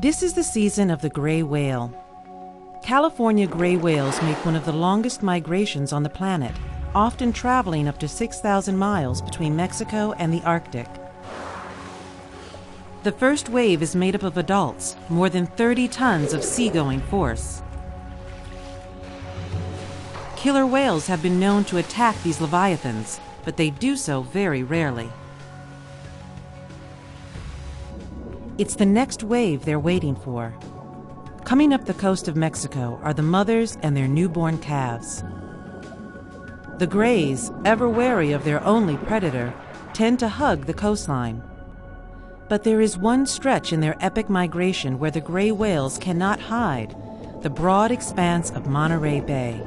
This is the season of the gray whale. California gray whales make one of the longest migrations on the planet, often traveling up to 6,000 miles between Mexico and the Arctic. The first wave is made up of adults, more than 30 tons of seagoing force. Killer whales have been known to attack these leviathans, but they do so very rarely. It's the next wave they're waiting for. Coming up the coast of Mexico are the mothers and their newborn calves. The grays, ever wary of their only predator, tend to hug the coastline. But there is one stretch in their epic migration where the gray whales cannot hide, the broad expanse of Monterey-Bay.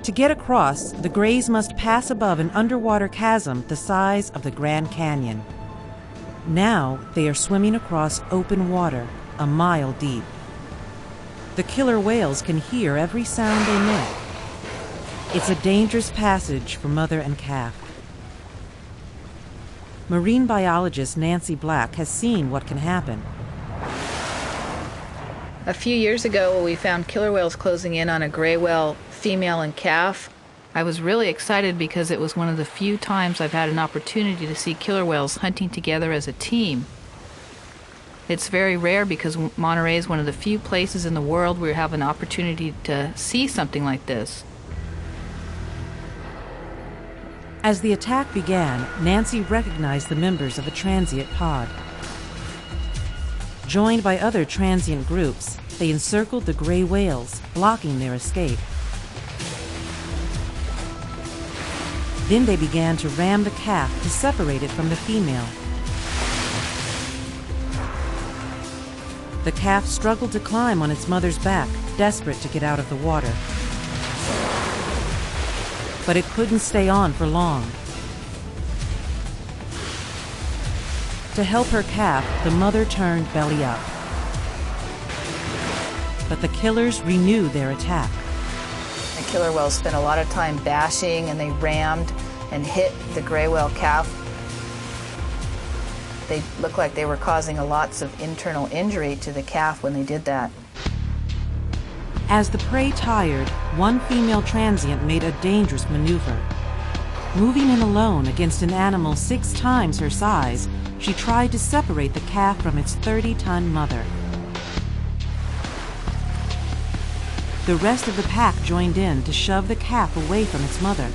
To get across, the grays must pass above an underwater chasm the size of the Grand Canyon. Now they are swimming across open water, a mile deep. The killer whales can hear every sound they make. It's a dangerous passage for mother and calf. Marine biologist Nancy Black has seen what can happen. A few years ago, when we found killer whales closing in on a gray whale female and calf, I was really excited because it was one of the few times I've had an opportunity to see killer whales hunting together as a team. It's very rare because Monterey is one of the few places in the world where you have an opportunity to see something like this. As the attack began, Nancy recognized the members of a transient pod. Joined by other transient groups, they encircled the gray whales, blocking their escape. Then they began to ram the calf to separate it from the female. The calf struggled to climb on its mother's back, desperate to get out of the water. But it couldn't stay on for long. To help her calf, the mother turned belly up. But the killers renewed their attack. The killer whales spent a lot of time bashing, and they rammed and hit the gray whale calf. They looked like they were causing lots of internal injury to the calf when they did that. As the prey tired, one female transient made a dangerous maneuver. Moving in alone against an animal 6 times her size, she tried to separate the calf from its 30-ton mother. The rest of the pack joined in to shove the calf away from its mother.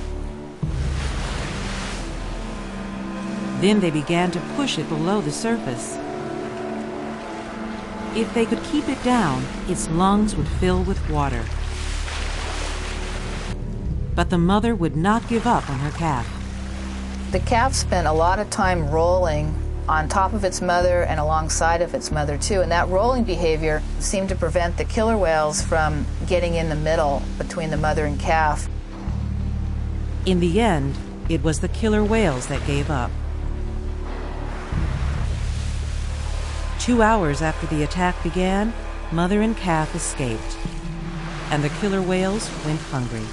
Then they began to push it below the surface. If they could keep it down, its lungs would fill with water. But the mother would not give up on her calf. The calf spent a lot of time rolling on top of its mother and alongside of its mother too, and that rolling behavior seemed to prevent the killer whales from getting in the middle between the mother and calf. In the end, it was the killer whales that gave up. 2 hours after the attack began, mother and calf escaped, and the killer whales went hungry.